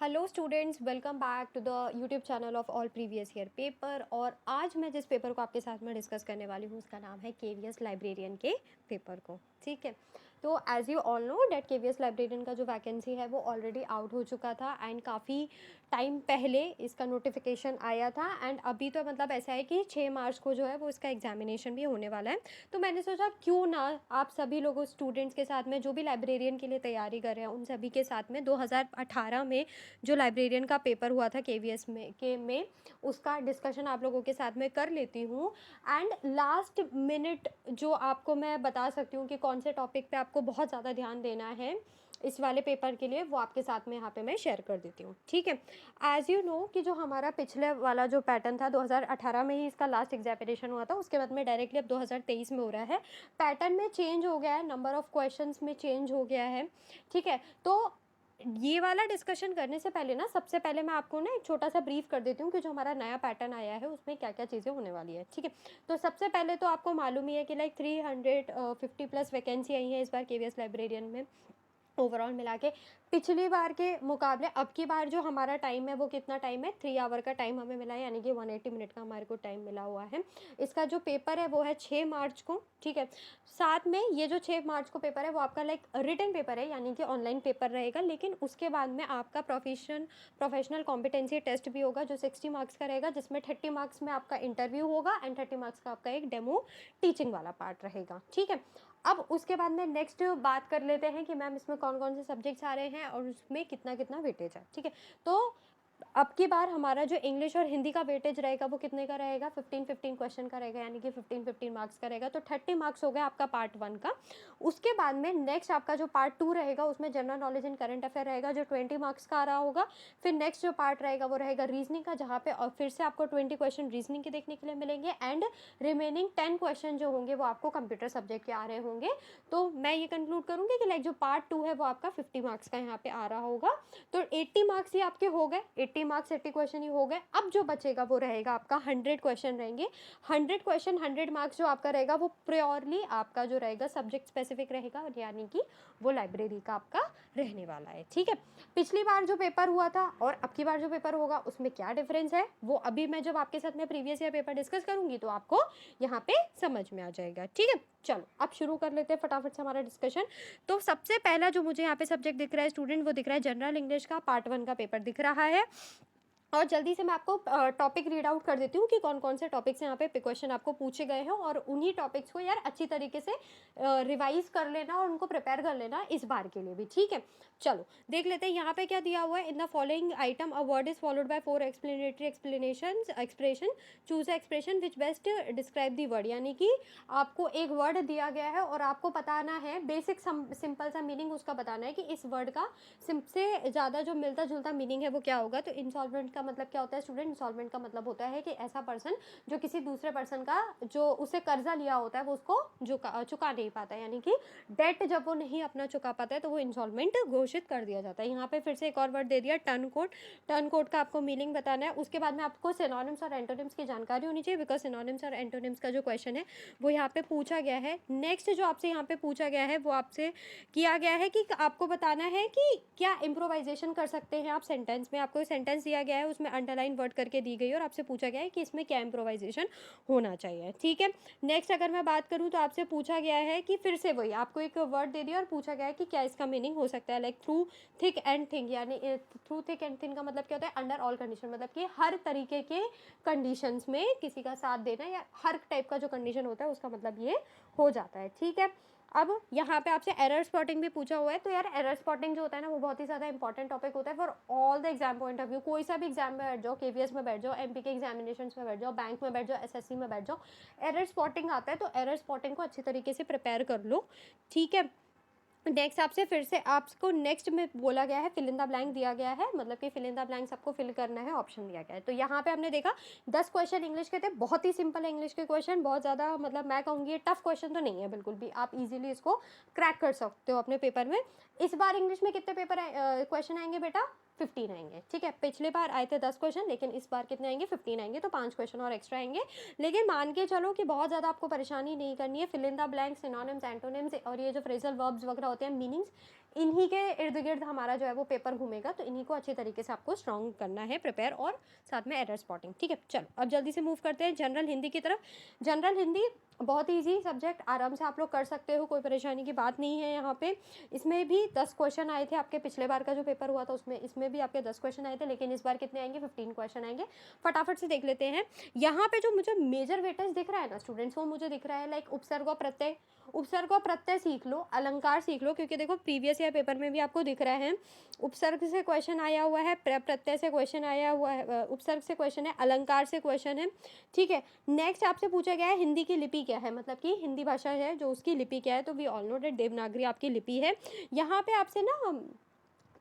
Hello students, welcome back to the YouTube channel of all previous year paper. और आज मैं जिस paper को आपके साथ में डिस्कस करने वाली हूँ उसका नाम है केवीएस लाइब्रेरियन के पेपर को। ठीक है, तो as you all know that KVS librarian का जो वैकेंसी है वो ऑलरेडी आउट हो चुका था एंड काफ़ी टाइम पहले इसका नोटिफिकेशन आया था। एंड अभी तो मतलब ऐसा है कि 6 मार्च को जो है वो इसका एग्जामिनेशन भी होने वाला है। तो मैंने सोचा क्यों ना आप सभी लोगों स्टूडेंट्स के साथ में जो भी लाइब्रेरियन के लिए तैयारी कर रहे हैं उन सभी के साथ में 2018 में जो लाइब्रेरियन का पेपर हुआ था केवीएस में उसका डिस्कशन आप लोगों के साथ में कर लेती हूँ। एंड लास्ट मिनट जो आपको मैं बता सकती हूँ कि कौन से टॉपिक पे आपको बहुत ज़्यादा ध्यान देना है इस वाले पेपर के लिए, वो आपके साथ में यहाँ पे मैं शेयर कर देती हूँ। ठीक है, एज़ यू नो कि जो हमारा पिछले वाला जो पैटर्न था 2018 में ही इसका लास्ट एग्जामिनेशन हुआ था, उसके बाद में डायरेक्टली अब 2023 में हो रहा है। पैटर्न में चेंज हो गया है, नंबर ऑफ़ क्वेश्चंस में चेंज हो गया है। ठीक है, तो ये वाला डिस्कशन करने से पहले ना सबसे पहले मैं आपको ना एक छोटा सा ब्रीफ कर देती हूँ कि जो हमारा नया पैटर्न आया है उसमें क्या क्या चीज़ें होने वाली है। ठीक है, तो सबसे पहले तो आपको मालूम ही है कि लाइक 350 प्लस वैकेंसी आई है इस बार केवीएस लाइब्रेरियन में ओवरऑल मिला के। पिछली बार के मुकाबले अब की बार जो हमारा टाइम है वो कितना टाइम है, 3 आवर का टाइम हमें मिला है, यानी कि 180 मिनट का हमारे को टाइम मिला हुआ है। इसका जो पेपर है वो है 6 मार्च को। ठीक है, साथ में ये जो 6 मार्च को पेपर है वो आपका लाइक रिटन पेपर है, यानी कि ऑनलाइन पेपर रहेगा। लेकिन उसके बाद में आपका प्रोफेशनल कॉम्पिटेंसी टेस्ट भी होगा जो 60 मार्क्स का रहेगा, जिसमें 30 मार्क्स में आपका इंटरव्यू होगा एंड 30 मार्क्स का आपका एक डेमो टीचिंग वाला पार्ट रहेगा। ठीक है, अब उसके बाद में नेक्स्ट बात कर लेते हैं कि मैम इसमें कौन कौन से सब्जेक्ट्स आ रहे हैं और उसमें कितना कितना वेटेज है। ठीक है, तो अब की बार हमारा जो इंग्लिश और हिंदी का वेटेज रहेगा वो कितने का रहेगा, 15-15 क्वेश्चन का रहेगा, यानी कि 15-15 मार्क्स का रहेगा। तो 30 मार्क्स हो गया आपका पार्ट 1 का। उसके बाद में नेक्स्ट आपका जो पार्ट 2 रहेगा उसमें general knowledge and current affair रहेगा जो 20 मार्क्स का आ रहा होगा। फिर नेक्स्ट जो पार्ट रहेगा वो रहेगा रीजनिंग का, जहाँ पे और फिर से आपको 20 क्वेश्चन रीजनिंग के देखने के लिए मिलेंगे एंड रिमेनिंग 10 क्वेश्चन जो होंगे वो आपको कंप्यूटर सब्जेक्ट के आ रहे होंगे। तो मैं ये कंक्लूड करूँगी कि लाइक जो पार्ट 2 है वो आपका 50 मार्क्स का यहाँ पे आ रहा होगा। तो 80 मार्क्स ही आपके हो गए, 80 मार्क्स 80 क्वेश्चन ही हो गए। अब जो बचेगा वो रहेगा आपका 100 क्वेश्चन रहेंगे। 100 क्वेश्चन 100 मार्क्स जो आपका रहेगा वो प्योरली आपका जो रहेगा सब्जेक्ट स्पेसिफिक रहेगा, यानी कि वो लाइब्रेरी का आपका रहने वाला है। ठीक है, पिछली बार जो पेपर हुआ था और अब की बार जो पेपर होगा उसमें क्या डिफरेंस है वो अभी मैं जब आपके साथ में प्रीवियस ईयर पेपर डिस्कस करूंगी तो आपको यहाँ पे समझ में आ जाएगा। ठीक है, चलो अब शुरू कर लेते हैं फटाफट से हमारा डिस्कशन। तो सबसे पहला जो मुझे यहाँ पे सब्जेक्ट दिख रहा है स्टूडेंट, वो दिख रहा है जनरल इंग्लिश का पार्ट 1 का पेपर दिख रहा है। और जल्दी से मैं आपको टॉपिक रीड आउट कर देती हूँ कि कौन कौन से टॉपिक्स यहाँ पे क्वेश्चन आपको पूछे गए हैं, और उन्हीं टॉपिक्स को यार अच्छी तरीके से रिवाइज कर लेना और उनको प्रिपेयर कर लेना इस बार के लिए भी। ठीक है, चलो देख लेते हैं यहाँ पे क्या दिया हुआ है। In the following item a word is followed by 4 explanatory expression, choose expression which best describe the word, यानी कि आपको एक वर्ड दिया गया है और आपको बताना है बेसिक सिंपल सा मीनिंग उसका बताना है कि इस वर्ड का सबसे ज़्यादा जो मिलता जुलता मीनिंग है वो क्या होगा। तो इंसॉल्वेंट का मतलब क्या होता है स्टूडेंट, इंसॉल्वेंट का मतलब होता है कि ऐसा पर्सन जो किसी दूसरे पर्सन का जो उसे कर्जा लिया होता है वो उसको चुका नहीं पाता है, यानी कि डेट जब वो नहीं अपना चुका पाता है तो वो इंसॉल्वेंट घोषित कर दिया जाता है। यहाँ पे फिर से एक और वर्ड दे दिया टर्न कोड। टर्न कोड का आपको मीनिंग बताना है। उसके बाद में आपको सिनोनिम्स और एंटोनिम्स की जानकारी होनी चाहिए, बिकॉज सिनोनिम्स और एंटोनिम्स का जो क्वेश्चन है वो यहाँ पे पूछा गया है। नेक्स्ट जो आपसे यहाँ पे पूछा गया है वो आपसे किया गया है कि आपको बताना है कि क्या इम्प्रोवाइजेशन कर सकते हैं आप सेंटेंस में। आपको सेंटेंस दिया गया है उसमें अंडरलाइन वर्ड करके दी गई है और आपसे पूछा गया है कि इसमें क्या इम्प्रोवाइजेशन होना चाहिए। ठीक है, नेक्स्ट अगर मैं बात करूँ तो आपसे पूछा गया है कि फिर से वही आपको एक वर्ड दे दिया और पूछा गया है कि क्या इसका मीनिंग हो सकता है, like through thick and thin, यानी थ्रू थिक एंड थिन का मतलब क्या होता है, अंडर ऑल कंडीशन, मतलब कि हर तरीके के कंडीशंस में किसी का साथ देना या हर टाइप का जो कंडीशन होता है उसका मतलब ये हो जाता है। ठीक है, अब यहाँ पे आपसे एरर स्पॉटिंग भी पूछा हुआ है। तो यार एरर स्पॉटिंग जो होता है ना वो बहुत ही ज़्यादा इंपॉर्टेंट टॉपिक होता है for all the exam point of view. कोई सा भी एग्जाम में बैठ जाओ, केवीएस में बैठ जाओ, एमपी के एग्जामिनेशन में बैठ जाओ, बैंक में बैठ जाओ, एसएससी में बैठ जाओ, एरर स्पॉटिंग आता है। तो एरर स्पॉटिंग को अच्छी तरीके से प्रिपेयर कर लो। ठीक है, नेक्स्ट आपसे फिर से आपको नेक्स्ट में बोला गया है फिल इन द ब्लैंक दिया गया है, मतलब कि फिल इन द ब्लैंक्स आपको फिल करना है, ऑप्शन दिया गया है। तो यहाँ पे हमने देखा 10 क्वेश्चन इंग्लिश के थे, बहुत ही सिंपल है इंग्लिश के क्वेश्चन, बहुत ज़्यादा मतलब मैं कहूँगी टफ क्वेश्चन तो नहीं है बिल्कुल भी, आप इजीली इसको क्रैक कर सकते हो अपने पेपर में। इस बार इंग्लिश में कितने पेपर क्वेश्चन आएंगे बेटा, 15 आएंगे। ठीक है, पिछले बार आए थे 10 क्वेश्चन, लेकिन इस बार कितने आएंगे, 15 आएंगे, तो 5 क्वेश्चन और एक्स्ट्रा आएंगे। लेकिन मान के चलो कि बहुत ज़्यादा आपको परेशानी नहीं करनी है। Fill in the blank, synonyms, antonyms और ये जो फ्रेजल वर्ब्स वगैरह होते हैं, मीनिंग्स, इन्हीं के इर्द गिर्द हमारा जो है वो पेपर घूमेगा, तो इन्हीं को अच्छे तरीके से आपको स्ट्रॉन्ग करना है प्रिपेयर, और साथ में एरर स्पॉटिंग। ठीक है, चलो अब जल्दी से मूव करते हैं जनरल हिंदी की तरफ। जनरल हिंदी बहुत ईजी सब्जेक्ट, आराम से आप लोग कर सकते हो, कोई परेशानी की बात नहीं है यहाँ पे। इसमें भी 10 क्वेश्चन आए थे आपके, पिछले बार का जो पेपर हुआ था उसमें, इसमें भी आपके 10 क्वेश्चन आए थे, लेकिन इस बार कितने आएंगे, 15 क्वेश्चन आएंगे। फटाफट से देख लेते हैं। यहाँ पे जो मुझे मेजर वेटेज दिख रहा है ना स्टूडेंट्स, वो मुझे दिख रहा है लाइक उपसर्ग और प्रत्यय। उपसर्ग और प्रत्यय सीख लो, अलंकार सीख लो, क्योंकि देखो प्रीवियस ईयर पेपर में भी आपको दिख रहा है उपसर्ग से क्वेश्चन आया हुआ है, प्रत्यय से क्वेश्चन आया हुआ है, उपसर्ग से क्वेश्चन है, अलंकार से क्वेश्चन है। ठीक है, नेक्स्ट आपसे पूछा गया है हिंदी की लिपि क्या है, मतलब कि हिंदी भाषा है जो उसकी लिपि क्या है, तो we all know that Devanagari आपकी लिपि है। यहाँ पे आपसे ना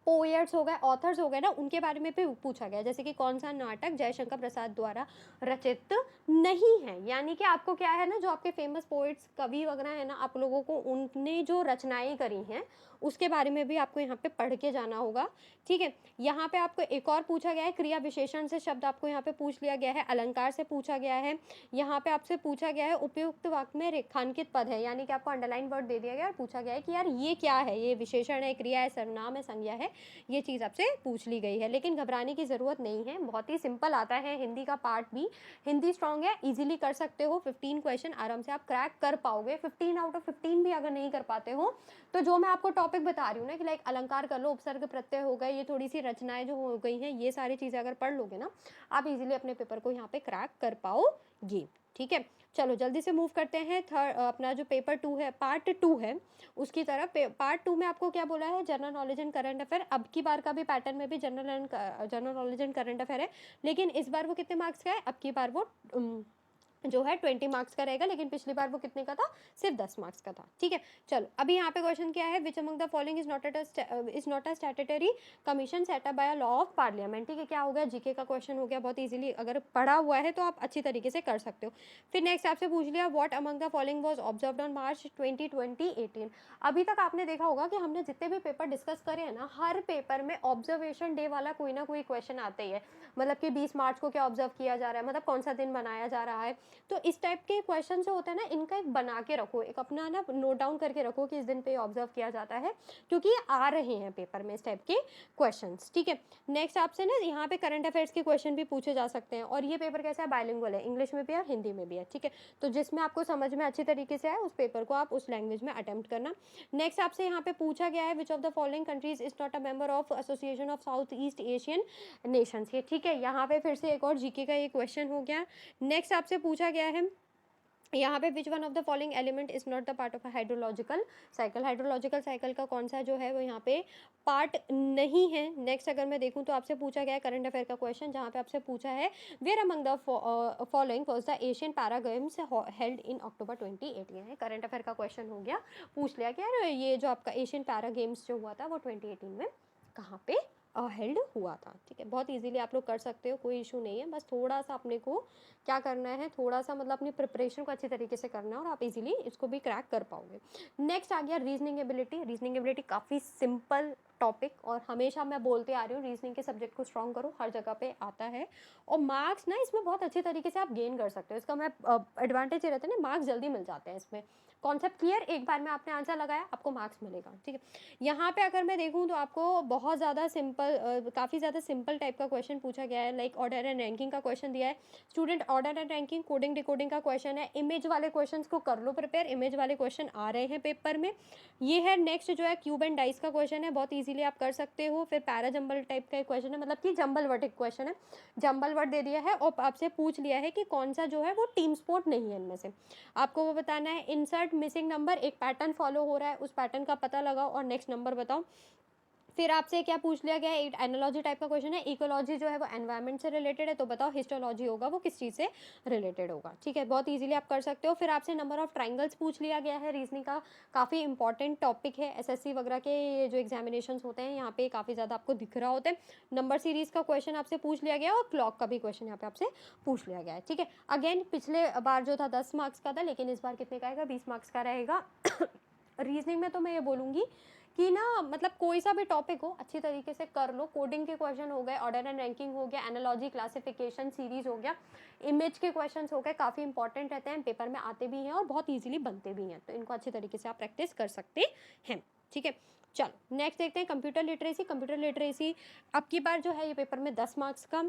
पोएट्स हो गए, ऑथर्स हो गए ना, उनके बारे में भी पूछा गया, जैसे कि कौन सा नाटक जयशंकर प्रसाद द्वारा रचित नहीं है, यानी कि आपको क्या है ना, जो आपके फेमस पोएट्स कवि वगैरह है ना, आप लोगों को उनने जो रचनाएं करी हैं उसके बारे में भी आपको यहाँ पे पढ़ के जाना होगा। ठीक है, यहाँ पे आपको एक और पूछा गया है, क्रिया विशेषण से शब्द आपको यहाँ पे पूछ लिया गया है, अलंकार से पूछा गया है, यहाँ पे आपसे पूछा गया है उपयुक्त वाक्य में रेखांकित पद है, यानी कि आपको अंडरलाइन वर्ड दे दिया गया और पूछा गया है कि यार ये क्या है, ये विशेषण है, क्रिया है, सर्वनाम है, संज्ञा है, ये चीज़ आपसे पूछ ली गई है। लेकिन घबराने की ज़रूरत नहीं है, बहुत ही सिंपल आता है हिंदी का पार्ट भी, हिंदी स्ट्रॉन्ग है, इजीली कर सकते हो, 15 क्वेश्चन आराम से आप क्रैक कर पाओगे। 15 आउट ऑफ 15 भी अगर नहीं कर पाते हो तो जो मैं आपको टॉपिक बता रही हूँ ना कि लाइक अलंकार कर लो, उपसर्ग प्रत्यय हो गए, ये थोड़ी सी रचनाएं जो हो गई हैं, ये सारी चीज़ें अगर पढ़ लोगे ना, आप इजीली अपने पेपर को यहाँ पे क्रैक कर पाओगे। ठीक है, चलो जल्दी से मूव करते हैं थर्ड, अपना जो पेपर 2 है, पार्ट 2 है, उसकी तरफ। पार्ट 2 में आपको क्या बोला है, general knowledge and current affair. अब की बार का भी पैटर्न में भी general knowledge and current affair है, लेकिन इस बार वो कितने मार्क्स का है, अब की बार वो जो है 20 मार्क्स का रहेगा, लेकिन पिछली बार वो कितने का था, सिर्फ 10 मार्क्स का था। ठीक है, चलो अभी यहाँ पे क्वेश्चन क्या है, which among the following is not a statutory commission set up by a law of parliament. ठीक है, क्या हो गया, जीके का क्वेश्चन हो गया, बहुत इजीली अगर पढ़ा हुआ है तो आप अच्छी तरीके से कर सकते हो। फिर नेक्स्ट आपसे पूछ लिया, what among the following was observed on March 2018। अभी तक आपने देखा होगा कि हमने जितने भी पेपर डिस्कस करे हैं ना, हर पेपर में ऑब्जर्वेशन डे वाला कोई ना कोई क्वेश्चन आते ही है, मतलब कि 20 मार्च को क्या ऑब्जर्व किया जा रहा है, मतलब कौन सा दिन मनाया जा रहा है। तो इस टाइप के क्वेश्चन जो होते हैं ना, इनका एक बना के रखो, एक अपना ना नोट डाउन करके रखो कि इस दिन पे ऑब्जर्व किया जाता है, क्योंकि ये आ रहे हैं पेपर में इस टाइप के क्वेश्चंस। ठीक है, नेक्स्ट आपसे ना यहाँ पे करंट अफेयर्स के क्वेश्चन भी पूछे जा सकते हैं, और ये पेपर कैसा है, बाइलिंगुअल है, इंग्लिश में भी है हिंदी में भी है। ठीक है, तो जिसमें आपको समझ में अच्छी तरीके से आए उस पेपर को आप उस लैंग्वेज में अटेम्प्ट करना। नेक्स्ट आपसे यहाँ पे पूछा गया है, which of the following countries is not a member of association of south east Asian Nations. ये ठीक है, यहाँ पे फिर से एक और जीके का ये क्वेश्चन हो गया। नेक्स्ट आपसे पूछा गया है यहाँ पे which one of the following element is not the part of a hydrological cycle. Hydrological cycle का कौन सा जो है वो यहाँ पे पार्ट नहीं है। नेक्स्ट अगर मैं देखूँ तो आपसे पूछा गया है करंट अफेयर का क्वेश्चन, जहाँ पे आपसे पूछा है where among the following was the Asian para games held in October 2018 है। करंट अफेयर का क्वेश्चन हो गया, पूछ लिया कि यार ये जो आपका एशियन पैरा गेम्स जो हुआ था वो 2018 में कहाँ पे हेल्ड हुआ था। ठीक है, बहुत इजीली आप लोग कर सकते हो, कोई इशू नहीं है, बस थोड़ा सा अपने को क्या करना है, थोड़ा सा मतलब अपनी प्रिपरेशन को अच्छी तरीके से करना है और आप इजीली इसको भी क्रैक कर पाओगे। नेक्स्ट आ गया रीजनिंग एबिलिटी। रीजनिंग एबिलिटी काफ़ी सिंपल टॉपिक, और हमेशा मैं बोलते आ रही हूँ रीजनिंग के सब्जेक्ट को स्ट्रॉन्ग करो, हर जगह पे आता है, और मार्क्स ना इसमें बहुत अच्छे तरीके से आप गेन कर सकते हो। इसका मैं एडवांटेज ये रहता है ना, मार्क्स जल्दी मिल जाते हैं इसमें, कॉन्सेप्ट क्लियर, एक बार में आपने आंसर लगाया आपको मार्क्स मिलेगा। ठीक है, यहाँ पे अगर मैं देखूँ तो आपको बहुत ज़्यादा सिंपल, काफ़ी ज़्यादा सिंपल टाइप का क्वेश्चन पूछा गया है, लाइक ऑर्डर एंड रैंकिंग का क्वेश्चन दिया है student, order and ranking, coding decoding का क्वेश्चन है, इमेज वाले क्वेश्चंस को कर लो प्रिपेयर, इमेज वाले क्वेश्चन आ रहे हैं पेपर में, ये है। नेक्स्ट जो है क्यूब एंड डाइस का क्वेश्चन है, बहुत इजीली आप कर सकते हो। फिर पैरा जंबल टाइप का एक क्वेश्चन है, मतलब कि जंबल वर्ड एक क्वेश्चन है, जंबल वर्ड दे दिया है और आपसे पूछ लिया है कि कौन सा जो है वो टीम स्पोर्ट नहीं है इनमें से, आपको वो बताना है। इंसर्ट मिसिंग नंबर, एक पैटर्न फॉलो हो रहा है, उस पैटर्न का पता लगाओ और नेक्स्ट नंबर बताओ। फिर आपसे क्या पूछ लिया गया है, एक एनालॉजी टाइप का क्वेश्चन है, इकोलॉजी जो है वो एनवायरनमेंट से रिलेटेड है, तो बताओ हिस्टोलॉजी होगा वो किस चीज़ से रिलेटेड होगा। ठीक है, बहुत इजीली आप कर सकते हो। फिर आपसे नंबर ऑफ ट्राइंगल्स पूछ लिया गया है, रीजनिंग का काफ़ी इंपॉर्टेंट टॉपिक है, एसएससी वगैरह के जो एग्जामिनेशन होते हैं यहाँ पे काफ़ी ज़्यादा आपको दिख रहा होता है। नंबर सीरीज का क्वेश्चन आपसे पूछ लिया गया और क्लॉक का भी क्वेश्चन यहाँ पे आपसे पूछ लिया गया है। ठीक है, अगेन पिछले बार जो था 10 मार्क्स का था, लेकिन इस बार कितने का आएगा, 20 मार्क्स का रहेगा। रीजनिंग में तो मैं ये बोलूँगी कि ना मतलब कोई सा भी टॉपिक हो अच्छी तरीके से कर लो। कोडिंग के क्वेश्चन हो गए, ऑर्डर एंड रैंकिंग हो गया, एनालॉजी क्लासिफिकेशन सीरीज हो गया, इमेज के क्वेश्चंस हो गए, काफ़ी इंपॉर्टेंट रहते हैं, पेपर में आते भी हैं और बहुत इजीली बनते भी हैं, तो इनको अच्छी तरीके से आप प्रैक्टिस कर सकते हैं। ठीक है, चलो नेक्स्ट देखते हैं कंप्यूटर लिटरेसी। कंप्यूटर लिटरेसी अब की बार जो है ये पेपर में 10 मार्क्स का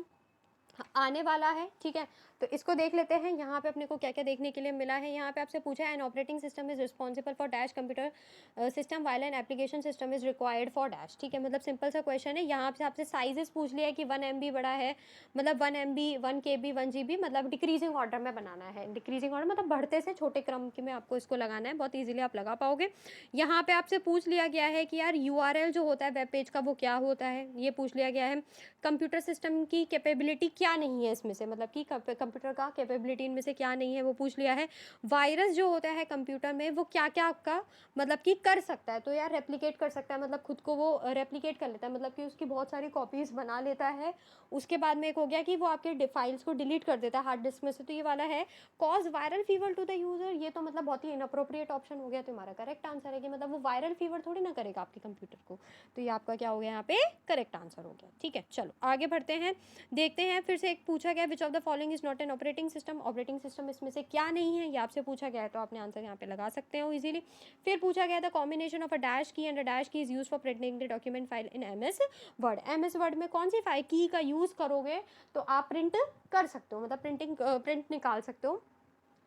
आने वाला है, ठीक है। तो इसको देख लेते हैं, यहाँ पे अपने को क्या क्या देखने के लिए मिला है। यहाँ पे आपसे पूछा है an operating system is responsible for dash computer system while an application system is required for dash, ठीक है। मतलब सिंपल सा क्वेश्चन है। यहाँ पे आपसे साइजेस पूछ लिया है कि 1 MB बड़ा है, मतलब 1 MB 1 KB 1 GB, मतलब डिक्रीजिंग ऑर्डर में बनाना है। डिक्रीजिंग ऑर्डर मतलब बढ़ते से छोटे क्रम के में आपको इसको लगाना है, बहुत ईजिली आप लगा पाओगे। यहाँ पे आपसे पूछ लिया गया है कि यार URL जो होता है वेब पेज का वो क्या होता है, ये पूछ लिया गया है। कंप्यूटर सिस्टम की कैपेबिलिटी क्या नहीं है इसमें से, मतलब कि कंप्यूटर का कैपेबिलिटी इनमें से क्या नहीं है वो पूछ लिया है। वायरस जो होता है कंप्यूटर में वो क्या क्या आपका मतलब कि कर सकता है, तो यार रेप्लिकेट कर सकता है, मतलब खुद को वो रेप्लिकेट कर लेता है, मतलब कि उसकी बहुत सारी कॉपीज बना लेता है। उसके बाद में एक हो गया कि वो आपके फाइल्स को डिलीट कर देता है हार्ड डिस्क में से, तो ये वाला है cause viral fever to the user. ये तो मतलब बहुत ही इनअप्रोप्रिएट ऑप्शन हो गया, तो हमारा करेक्ट आंसर है कि मतलब वो वायरल फीवर थोड़ी ना करेगा आपके कंप्यूटर को, तो ये आपका क्या हो गया यहाँ पे करेक्ट आंसर हो गया, ठीक है। चलो आगे बढ़ते हैं, देखते हैं फिर से एक पूछा गया which of the following is not an operating system. Operating system इसमें से क्या नहीं है, ये आपसे पूछा गया है, तो आपने आंसर यहाँ पे लगा सकते हो इजीली। फिर पूछा गया था कॉम्बिनेशन ऑफ अ डैश की एंड अ डैश की is use for printing the document file in MS word. MS word में कौन सी फाइल की का यूज करोगे तो आप प्रिंट कर सकते हो, मतलब प्रिंट निकाल सकते हो।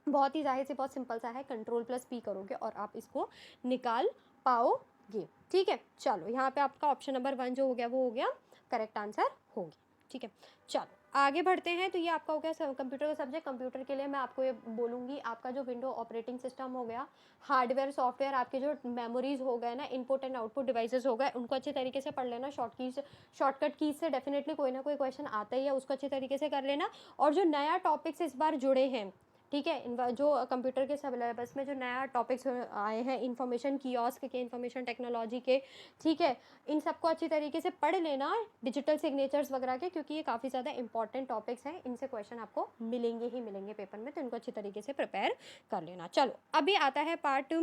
बहुत ही जाहिर से बहुत सिंपल सा है, Ctrl+P करोगे और आप इसको निकाल पाओगे, ठीक है। चलो यहाँ पे आपका ऑप्शन नंबर 1 जो हो गया वो हो गया करेक्ट आंसर हो गया, ठीक है। चलो आगे बढ़ते हैं, तो ये आपका हो गया कंप्यूटर का सब्जेक्ट। कंप्यूटर के लिए मैं आपको ये बोलूँगी, आपका जो विंडो ऑपरेटिंग सिस्टम हो गया, हार्डवेयर सॉफ्टवेयर, आपके जो मेमोरीज हो गए ना, इनपुट एंड आउटपुट डिवाइसेस हो गए, उनको अच्छे तरीके से पढ़ लेना। शॉर्टकट कीज से डेफिनेटली कोई ना कोई क्वेश्चन आता ही है, उसको अच्छे तरीके से कर लेना। और जो नया टॉपिक्स इस बार जुड़े हैं, ठीक है, जो कंप्यूटर के सिलेबस में जो नया टॉपिक्स आए हैं, इंफॉर्मेशन कियोस्क के, इंफॉर्मेशन टेक्नोलॉजी के, ठीक है, इन सबको अच्छी तरीके से पढ़ लेना, डिजिटल सिग्नेचर्स वगैरह के, क्योंकि ये काफ़ी ज़्यादा इंपॉर्टेंट टॉपिक्स हैं, इनसे क्वेश्चन आपको मिलेंगे ही मिलेंगे पेपर में, तो इनको अच्छी तरीके से प्रिपेयर कर लेना। चलो अभी आता है पार्ट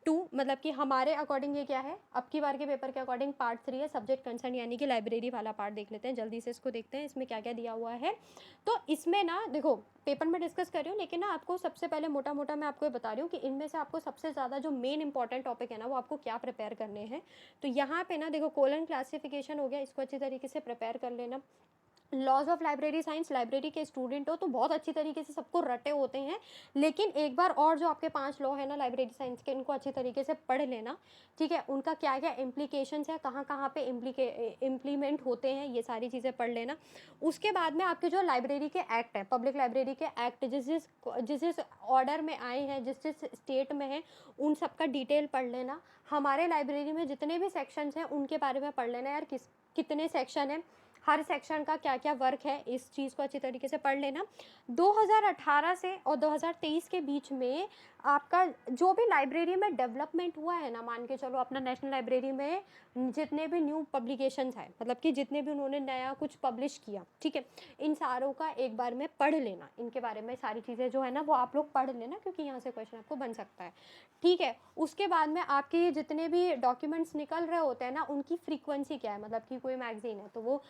2, मतलब कि हमारे अकॉर्डिंग ये क्या है, अब की बार के पेपर के अकॉर्डिंग पार्ट 3 है, सब्जेक्ट कंसर्न, यानी कि लाइब्रेरी वाला पार्ट देख लेते हैं, जल्दी से इसको देखते हैं इसमें क्या क्या दिया हुआ है। तो इसमें ना देखो, पेपर में डिस्कस कर रही हूँ, लेकिन ना आपको सबसे पहले मोटा मोटा मैं आपको ये बता रही हूँ कि इनमें से आपको सबसे ज़्यादा जो मेन इंपॉर्टेंट टॉपिक है ना, वो आपको क्या प्रिपेयर करने हैं। तो यहाँ पे ना देखो, कोलन क्लासिफिकेशन हो गया, इसको अच्छी तरीके से प्रिपेयर कर लेना। Laws of library science, library के स्टूडेंट हो तो बहुत अच्छी तरीके से सबको रटे होते हैं, लेकिन एक बार और जो आपके 5 लॉ है ना लाइब्रेरी साइंस के, इनको अच्छी तरीके से पढ़ लेना, ठीक है। उनका क्या क्या इम्प्लीकेशंस है, कहाँ कहाँ पे इम्प्लीमेंट होते हैं, ये सारी चीज़ें पढ़ लेना। उसके बाद में आपके जो लाइब्रेरी के एक्ट हैं, पब्लिक लाइब्रेरी के एक्ट जिस जिस ऑर्डर में आए हैं, जिस जिस स्टेट में है, उन सब का डिटेल पढ़ लेना। हमारे लाइब्रेरी में जितने भी सेक्शंस हैं उनके बारे में पढ़ लेना, यार कितने सेक्शन हैं, हर सेक्शन का क्या क्या वर्क है, इस चीज़ को अच्छी तरीके से पढ़ लेना। 2018 से और 2023 के बीच में आपका जो भी लाइब्रेरी में डेवलपमेंट हुआ है ना, मान के चलो अपना नेशनल लाइब्रेरी में जितने भी न्यू पब्लिकेशंस हैं, मतलब कि जितने भी उन्होंने नया कुछ पब्लिश किया, ठीक है, इन सारों का एक बार में पढ़ लेना, इनके बारे में सारी चीज़ें जो है ना वो आप लोग पढ़ लेना, क्योंकि यहाँ से क्वेश्चन आपको बन सकता है, ठीक है। उसके बाद में आपके ये जितने भी डॉक्यूमेंट्स निकल रहे होते हैं ना, उनकी फ्रीक्वेंसी क्या है, मतलब कि कोई मैगजीन है तो वो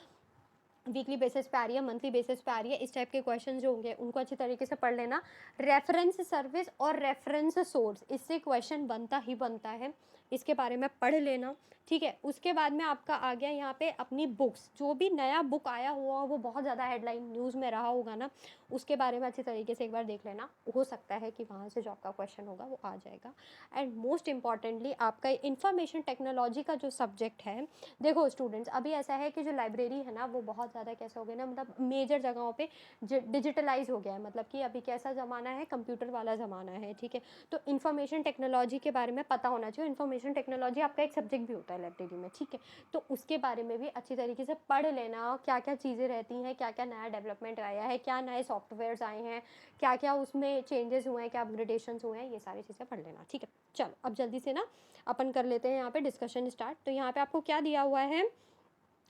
वीकली बेसिस पे आ रही है, मंथली बेसिस पे आ रही है, इस टाइप के क्वेश्चन जो होंगे उनको अच्छी तरीके से पढ़ लेना। रेफरेंस सर्विस और रेफरेंस सोर्स, इससे क्वेश्चन बनता ही बनता है, इसके बारे में पढ़ लेना, ठीक है। उसके बाद में आपका आ गया यहाँ पे अपनी बुक्स, जो भी नया बुक आया हुआ वो बहुत ज़्यादा हेडलाइन न्यूज़ में रहा होगा ना, उसके बारे में अच्छी तरीके से एक बार देख लेना, हो सकता है कि वहाँ से जो आपका क्वेश्चन होगा वो आ जाएगा। एंड मोस्ट इंपॉर्टेंटली आपका इंफॉर्मेशन टेक्नोलॉजी का जो सब्जेक्ट है, देखो स्टूडेंट्स, अभी ऐसा है कि जो लाइब्रेरी है ना वो बहुत ज़्यादा कैसा हो गया ना, मतलब मेजर जगहों पे डिजिटलाइज हो गया है, मतलब कि अभी कैसा ज़माना है, कंप्यूटर वाला ज़माना है, ठीक है। तो इन्फॉर्मेशन टेक्नोलॉजी के बारे में पता होना चाहिए। इन्फॉर्मेशन टेक्नोलॉजी आपका एक सब्जेक्ट भी होता है लाइब्रेरी में, ठीक है। तो उसके बारे में भी अच्छी तरीके से पढ़ लेना, क्या क्या चीज़ें रहती हैं, क्या क्या नया डेवलपमेंट आया है, क्या नए सॉफ्टवेयर्स आए हैं, क्या क्या उसमें चेंजेस हुए हैं, क्या अपग्रेडेशंस हुए हैं, ये सारी चीज़ें पढ़ लेना, ठीक है। चलो अब जल्दी से ना अपन कर लेते हैं यहाँ पे डिस्कशन स्टार्ट। तो यहाँ पे आपको क्या दिया हुआ है,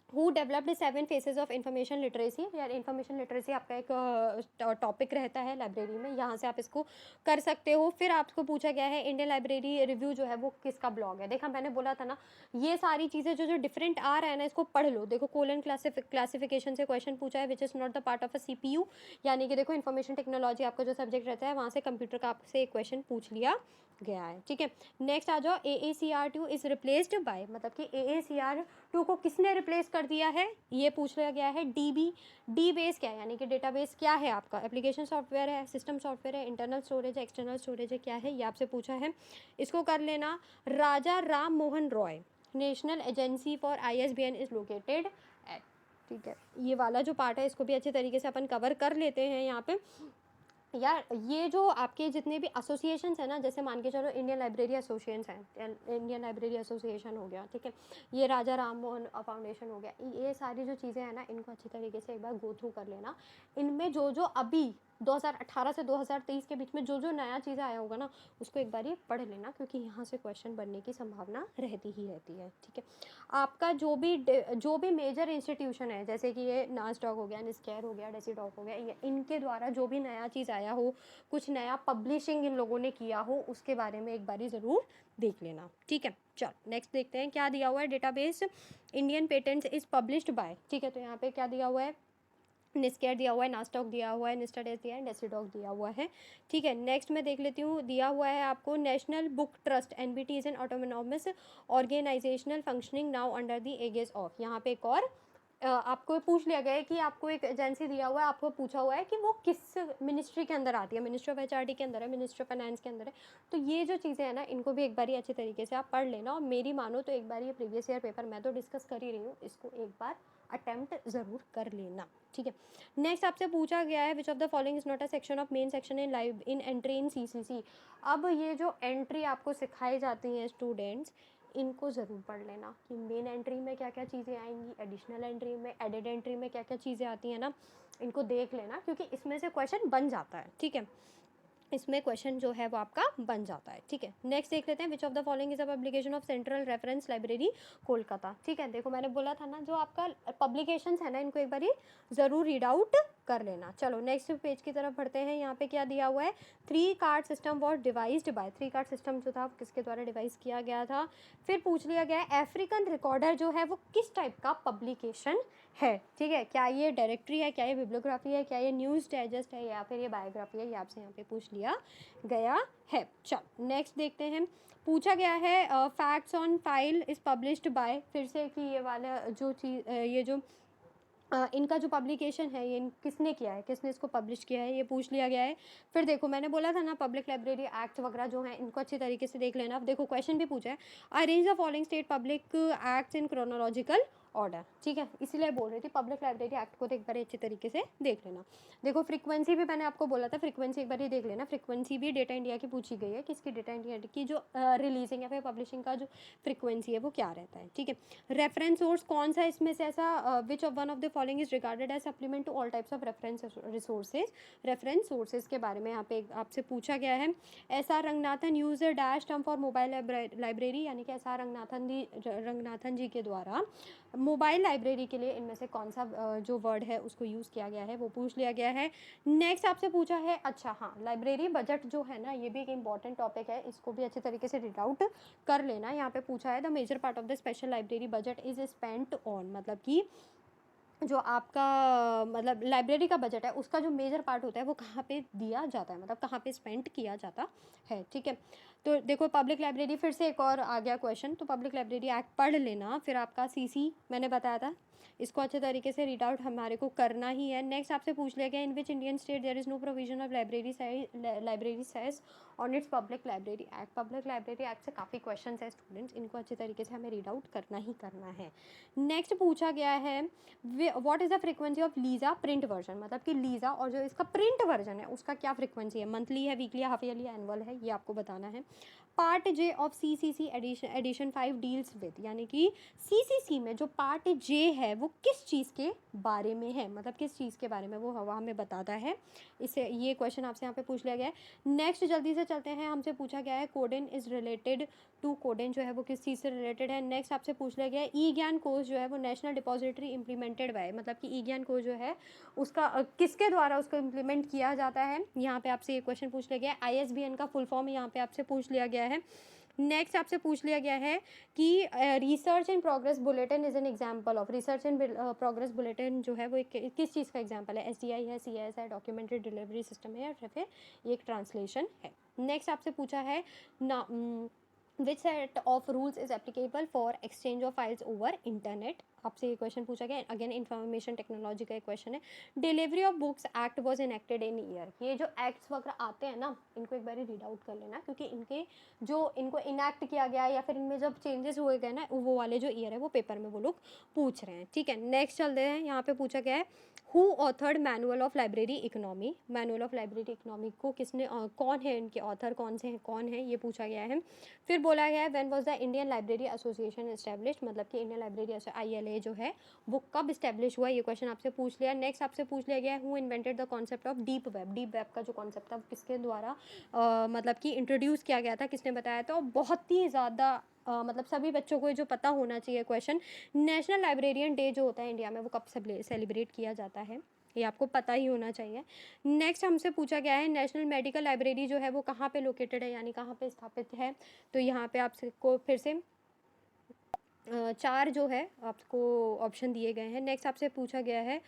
who developed 7 faces of information literacy. यार इंफॉर्मेशन लिटरेसी आपका एक टॉपिक रहता है लाइब्रेरी में, यहाँ से आप इसको कर सकते हो। फिर आपको पूछा गया है इंडियन लाइब्रेरी रिव्यू जो है वो किसका ब्लॉग है। देखा मैंने बोला था ना, ये सारी चीज़ें जो जो डिफरेंट आ रहा है ना, इसको पढ़ लो। देखो कोलन क्लासिफिकेशन से क्वेश्चन पूछा है, which is not the part of a CPU, यानी कि देखो इन्फॉर्मेशन टेक्नोलॉजी आपका जो सब्जेक्ट रहता है वहाँ से कंप्यूटर का आपसे एक क्वेश्चन पूछ लिया गया है, ठीक है। नेक्स्ट आ जाओ, AACR2 इज रिप्लेस्ड बाय, मतलब कि AACR2 को किसने रिप्लेस कर दिया है, ये पूछ लिया गया है। DB, डी बेस क्या है, यानी कि डेटाबेस क्या है आपका, एप्लीकेशन सॉफ्टवेयर है, सिस्टम सॉफ्टवेयर है, इंटरनल स्टोरेज है, एक्सटर्नल स्टोरेज है, क्या है, ये आपसे पूछा है, इसको कर लेना। Raja Ram Mohan Roy national agency for ISBN is located at, ठीक है। ये वाला जो पार्ट है इसको भी अच्छे तरीके से अपन कवर कर लेते हैं यहाँ पे। यार ये जो आपके जितने भी एसोसिएशंस हैं ना, जैसे मान के चलो इंडियन लाइब्रेरी एसोसिएशंस हैं, इंडियन लाइब्रेरी एसोसिएशन हो गया, ठीक है, ये राजा राम मोहन फाउंडेशन हो गया, ये सारी जो चीज़ें हैं ना, इनको अच्छी तरीके से एक बार गो थ्रू कर लेना। इनमें जो जो अभी 2018 से 2023 के बीच में जो जो नया चीज़ें आया होगा ना, उसको एक बार ये पढ़ लेना, क्योंकि यहाँ से क्वेश्चन बनने की संभावना रहती ही रहती है, ठीक है। आपका जो भी मेजर इंस्टीट्यूशन है, जैसे कि ये नासडॉक हो गया, निस्केयर हो गया, डेसीडॉक हो गया, ये इनके द्वारा जो भी नया चीज़ आया हो, कुछ नया पब्लिशिंग इन लोगों ने किया हो, उसके बारे में एक बारी ज़रूर देख लेना, ठीक है। चल नेक्स्ट देखते हैं क्या दिया हुआ है। Database Indian patents is published by, ठीक है, तो यहाँ पे क्या दिया हुआ है, निस्केयर दिया हुआ है, नास्टॉक दिया हुआ है, निस्टाडेस दिया है, डेसीडॉक दिया हुआ है, ठीक है। नेक्स्ट मैं देख लेती हूँ, दिया हुआ है आपको national book trust NBT is an autonomous organisational functioning now under the aegis of, यहाँ पे एक और आपको पूछ लिया गया है कि आपको एक एजेंसी दिया हुआ है, आपको पूछा हुआ है कि वो किस मिनिस्ट्री के अंदर आती है, मिनिस्ट्री ऑफ HRD के अंदर है, मिनिस्ट्री ऑफ फाइनेंस के अंदर है। तो ये जो चीज़ें हैं ना, इनको भी एक बारी अच्छे तरीके से आप पढ़ लेना, और मेरी मानो तो एक बार ये प्रीवियस ईयर पेपर मैं तो डिस्कस कर ही रही हूँ, इसको एक बार अटेम्प्ट ज़रूर कर लेना, ठीक है। नेक्स्ट आपसे पूछा गया है which of the following is not a section of main section in entry in CCC। अब ये जो एंट्री आपको सिखाई जाती हैं स्टूडेंट्स, इनको ज़रूर पढ़ लेना कि मेन एंट्री में क्या क्या चीज़ें आएंगी, एडिशनल एंट्री में, एडेड एंट्री में क्या क्या चीज़ें आती हैं ना, इनको देख लेना, क्योंकि इसमें से क्वेश्चन बन जाता है, ठीक है, इसमें क्वेश्चन जो है वो आपका बन जाता है, ठीक है। नेक्स्ट देख लेते हैं, which of the following is a publication of central reference library Kolkata, ठीक है। देखो मैंने बोला था ना, जो आपका पब्लिकेशंस है ना, इनको एक बारी ज़रूर रीड आउट कर लेना। चलो नेक्स्ट पेज की तरफ बढ़ते हैं। यहाँ पे क्या दिया हुआ है, 3 card system was devised by, 3 card system जो था किसके द्वारा डिवाइस किया गया था। फिर पूछ लिया गया है अफ्रीकन रिकॉर्डर जो है वो किस टाइप का पब्लिकेशन है, ठीक है, क्या ये डायरेक्टरी है, क्या ये बिब्लियोग्राफी है, क्या ये न्यूज़ डाइजेस्ट है, या फिर ये बायोग्राफी है, ये आपसे यहाँ पे पूछ लिया गया है। चल नेक्स्ट देखते हैं, पूछा गया है facts on file is published by, फिर से कि ये वाला जो चीज़ ये जो इनका जो पब्लिकेशन है ये किसने किया है, किसने इसको पब्लिश किया है, ये पूछ लिया गया है। फिर देखो मैंने बोला था ना, पब्लिक लाइब्रेरी एक्ट वगैरह जो है इनको अच्छी तरीके से देख लेना। अब देखो क्वेश्चन भी पूछा है, arrange the following state public acts in chronological order, ठीक है, इसीलिए बोल रही थी पब्लिक लाइब्रेरी एक्ट को तो एक बार अच्छी तरीके से देख लेना। देखो फ्रीक्वेंसी भी मैंने आपको बोला था, फ्रीक्वेंसी एक बार ही देख लेना। फ्रीक्वेंसी भी डेटा इंडिया की पूछी गई है, किसकी, डेटा इंडिया की जो रिलीजिंग या फिर पब्लिशिंग का जो फ्रीक्वेंसी है वो क्या रहता है, ठीक है। रेफरेंस सोर्स कौन सा इसमें से ऐसा, which of one of the following is regarded as supplement to all types of reference resources, reference sources के बारे में यहाँ पे आपसे पूछा गया है। SR Ranganathan use dash term for mobile library, यानी कि SR रंगनाथन जी के द्वारा मोबाइल लाइब्रेरी के लिए इनमें से कौन सा जो वर्ड है उसको यूज़ किया गया है, वो पूछ लिया गया है। नेक्स्ट आपसे पूछा है, अच्छा हाँ, लाइब्रेरी बजट जो है ना, ये भी एक इंपॉर्टेंट टॉपिक है, इसको भी अच्छे तरीके से रीड आउट कर लेना। यहाँ पे पूछा है the major part of the special library budget is spent on, मतलब कि जो आपका मतलब लाइब्रेरी का बजट है उसका जो मेजर पार्ट होता है वो कहाँ पे दिया जाता है, मतलब कहाँ पे स्पेंड किया जाता है, ठीक है। तो देखो पब्लिक लाइब्रेरी, फिर से एक और आ गया क्वेश्चन, तो पब्लिक लाइब्रेरी एक्ट पढ़ लेना। फिर आपका CC मैंने बताया था, इसको अच्छे तरीके से रीड आउट हमारे को करना ही है। नेक्स्ट आपसे पूछ लिया गया, in which Indian state there is no provision of library size on its public library act. Public library act से काफ़ी क्वेश्चन है स्टूडेंट्स, इनको अच्छे तरीके से हमें रीड आउट करना ही करना है। नेक्स्ट पूछा गया है what is the frequency of Lisa print version, मतलब कि लीजा और जो इसका प्रिंट वर्जन है उसका क्या फ्रीक्वेंसी है, मंथली है, वीकली, हाफ ईयरली, एनुअल है, ये आपको बताना है। Part J of CCC edition 5 deals with, यानी कि CCC में जो पार्ट J है वो किस चीज़ के बारे में है, मतलब किस चीज़ के बारे में वो हमें बताता है। इसे ये क्वेश्चन आपसे यहाँ पे पूछ लिया गया है। नेक्स्ट जल्दी से चलते हैं, हमसे पूछा गया है CODEN is related to, CODEN जो है वो किस चीज़ से रिलेटेड है। नेक्स्ट आपसे पूछ लिया गया है ई ज्ञान कोर्स जो है वो नेशनल डिपॉजिटरी इम्प्लीमेंटेड बाय, मतलब कि ई ज्ञान कोर्स जो है उसका किसके द्वारा उसको इम्प्लीमेंट किया जाता है। यहाँ पे आपसे ये क्वेश्चन पूछ लिया गया है। ISBN का फुल फॉर्म यहाँ पे आपसे पूछ लिया गया है। नेक्स्ट आपसे पूछ लिया गया है कि research in progress bulletin is an example of, research in progress bulletin जो है वो किस चीज़ का एग्जांपल है, SDI है, CS है, डॉक्यूमेंट्री डिलीवरी सिस्टम है, या फिर एक ट्रांसलेशन है। नेक्स्ट आपसे पूछा है ना which set of rules is applicable for exchange of files over internet, आपसे ये क्वेश्चन पूछा गया। अगेन इंफॉर्मेशन टेक्नोलॉजी का एक क्वेश्चन है। Delivery of books act was enacted in year, ये जो एक्ट्स वगैरह आते हैं ना, इनको एक बार रीड आउट कर लेना, क्योंकि इनके जो इनको इनैक्ट किया गया या फिर इनमें जब चेंजेस हुए गए ना, वो वाले जो ईयर है वो पेपर में वो लोग पूछ रहे हैं। ठीक है, नेक्स्ट चलते हैं। यहाँ पे पूछा गया है who authored manual of library economy, manual of library economy को किसने कौन है इनके ऑथर, कौन से हैं, कौन है, ये पूछा गया है। फिर बोला गया है when was the Indian library association established, मतलब कि इंडियन लाइब्रेरी ILA जो है वो कब इस्टेब्लिश हुआ, ये क्वेश्चन आपसे पूछ लिया। नेक्स्ट आपसे पूछ लिया गया है who invented the concept of deep web, deep web का जो कॉन्सेप्ट था किसके द्वारा मतलब कि इंट्रोड्यूस किया गया था, किसने बताया था। बहुत ही ज़्यादा मतलब सभी बच्चों को जो पता होना चाहिए क्वेश्चन, नेशनल लाइब्रेरियन डे जो होता है इंडिया में वो कब सेलिब्रेट किया जाता है, ये आपको पता ही होना चाहिए। नेक्स्ट हमसे पूछा गया है नेशनल मेडिकल लाइब्रेरी जो है वो कहाँ पे लोकेटेड है, यानी कहाँ पे स्थापित है। तो यहाँ पे आपको फिर से 4 जो है आपको ऑप्शन दिए गए हैं। नेक्स्ट आपसे पूछा गया है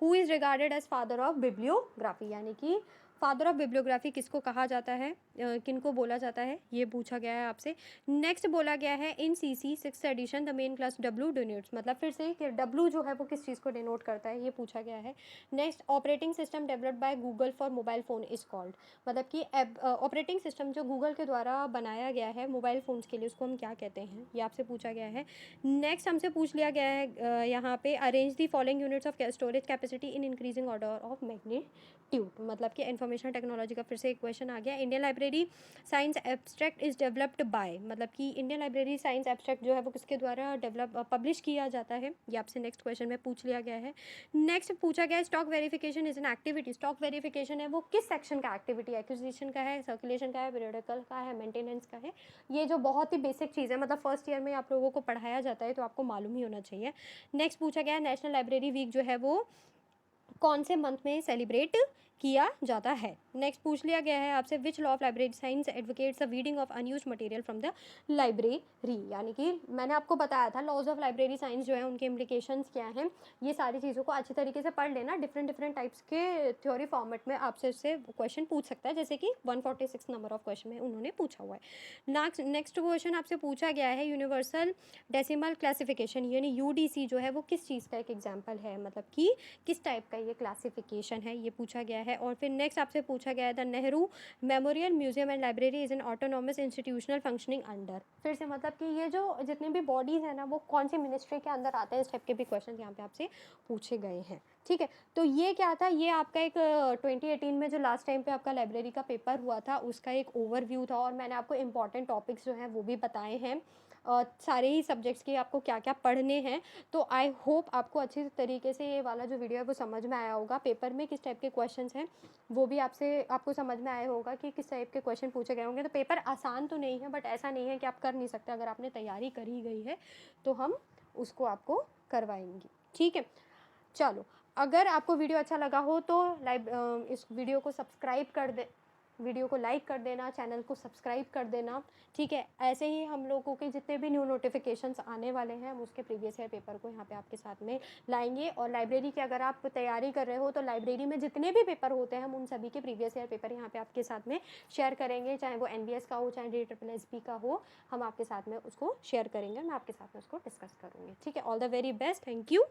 who is regarded as father of bibliography, यानी कि फादर ऑफ बिब्लियोग्राफी किसको कहा जाता है, किनको बोला जाता है, ये पूछा गया है आपसे। नेक्स्ट बोला गया है in CC 6th edition the main class W denotes, मतलब फिर से कि W जो है वो किस चीज़ को डिनोट करता है, ये पूछा गया है। Next operating system developed by Google for mobile phone is called, मतलब कि ऑपरेटिंग सिस्टम जो गूगल के द्वारा बनाया गया है मोबाइल फ़ोन्स के लिए उसको हम क्या कहते हैं, ये आपसे पूछा गया है। नेक्स्ट हमसे पूछ लिया गया है यहाँ पे arrange the following units of storage capacity in increasing order of magnitude, मतलब कि इन्फॉर्मेशन टेक्नोलॉजी का फिर से एक क्वेश्चन आ गया। Indian library science abstract is developed by, मतलब कि इंडियन लाइब्रेरी साइंस एब्स्ट्रैक्ट जो है वो किसके द्वारा पब्लिश किया जाता है, ये आपसे नेक्स्ट क्वेश्चन में पूछ लिया गया है। नेक्स्ट पूछा गया है stock verification is an activity, stock verification है वो किस सेक्शन का एक्टिविटी है, एक्विजिशन का है, सर्कुलेशन का है, पीरियडिकल का है, मेंटेनेंस का है। ये जो बहुत ही बेसिक चीज़ है, मतलब फर्स्ट ईयर में आप लोगों को पढ़ाया जाता है तो आपको मालूम ही होना चाहिए। नेक्स्ट पूछा गया है नेशनल लाइब्रेरी वीक जो है वो कौन से मंथ में सेलिब्रेट किया जाता है। नेक्स्ट पूछ लिया गया है आपसे which law of library science advocates the reading of unused material from the library, यानी कि मैंने आपको बताया था लॉज ऑफ लाइब्रेरी साइंस जो है उनके इम्प्लीकेशंस क्या हैं, ये सारी चीज़ों को अच्छी तरीके से पढ़ लेना। डिफरेंट टाइप्स के थ्योरी फॉर्मेट में आपसे इससे क्वेश्चन पूछ सकता है, जैसे कि 146 नंबर ऑफ क्वेश्चन में उन्होंने पूछा हुआ है। नेक्स्ट क्वेश्चन आपसे पूछा गया है यूनिवर्सल डेसिमल क्लासिफिकेशन, यानी UDC जो है वो किस चीज़ का एक एग्जाम्पल है, मतलब कि किस टाइप का ये क्लासिफिकेशन है, ये पूछा गया है। और फिर नेक्स्ट आपसे पूछा गया है the Nehru memorial museum and library is an autonomous institutional functioning under, फिर से मतलब कि ये जो जितने भी बॉडीज़ हैं ना वो कौन सी मिनिस्ट्री के अंदर आते हैं, इस टाइप के भी क्वेश्चन यहाँ पे आपसे पूछे गए हैं। ठीक है, तो ये क्या था, ये आपका एक 2018 में जो लास्ट टाइम पे आपका लाइब्रेरी का पेपर हुआ था उसका एक ओवरव्यू था, और मैंने आपको इंपॉर्टेंट टॉपिक्स जो हैं वो भी बताए हैं, सारे ही सब्जेक्ट्स के आपको क्या क्या पढ़ने हैं। तो आई होप आपको अच्छी तरीके से ये वाला जो वीडियो है वो समझ में आया होगा। पेपर में किस टाइप के क्वेश्चंस हैं वो भी आपको समझ में आया होगा कि किस टाइप के क्वेश्चन पूछे गए होंगे। तो पेपर आसान तो नहीं है, बट ऐसा नहीं है कि आप कर नहीं सकते, अगर आपने तैयारी करी गई है तो हम उसको आपको करवाएंगे। ठीक है, चलो, अगर आपको वीडियो अच्छा लगा हो तो इस वीडियो को सब्सक्राइब कर दे, वीडियो को लाइक कर देना, चैनल को सब्सक्राइब कर देना। ठीक है, ऐसे ही हम लोगों के जितने भी न्यू नोटिफिकेशंस आने वाले हैं हम उसके प्रीवियस ईयर पेपर को यहाँ पे आपके साथ में लाएंगे। और लाइब्रेरी की अगर आप तैयारी कर रहे हो तो लाइब्रेरी में जितने भी पेपर होते हैं हम उन सभी के प्रीवियस ईयर पेपर यहाँ पे आपके साथ में शेयर करेंगे, चाहे वो NBS का हो चाहे DSSB का हो, हम आपके साथ में उसको शेयर करेंगे, मैं आपके साथ में उसको डिस्कस करूँगी। ठीक है, all the very best, thank you.